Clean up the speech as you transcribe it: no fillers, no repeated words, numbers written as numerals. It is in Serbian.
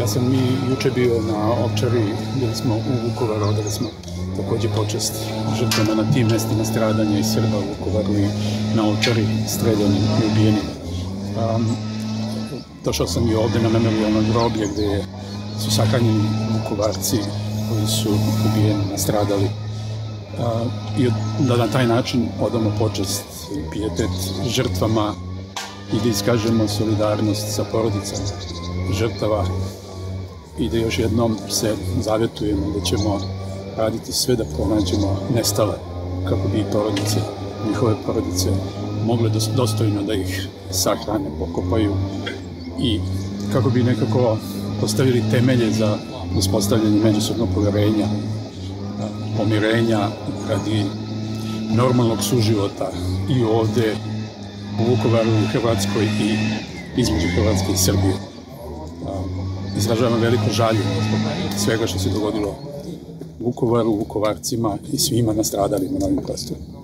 Ja sam i juče bio na Ovčari, bili smo u Vukovaru, odali smo također počest žrtvama na tim mestima stradanja i Srba u Vukovaru i na Ovčari streljanim i ubijenim. Došao sam i ovdje na memorijalno groblje gdje su sahranjeni Vukovarci koji su ubijeni, nastradali. I da na taj način odamo počest i pijetet žrtvama i da iskažemo solidarnost sa porodicama žrtava i da još jednom se zavjetujemo da ćemo raditi sve da pronađemo nestale kako bi njihove porodice mogle dostojno da ih sahrane, pokopaju i kako bi nekako postavili temelje za uspostavljanje međusobnog poverenja, pomirenja radi normalnog suživota i ovdje u Vukovaru, u Hrvatskoj i između Hrvatske i Srbije. Izražavam veliko žaljenje zbog svega što se dogodilo u Vukovaru, Vukovarcima i svima nastradalima na ovim prostorima.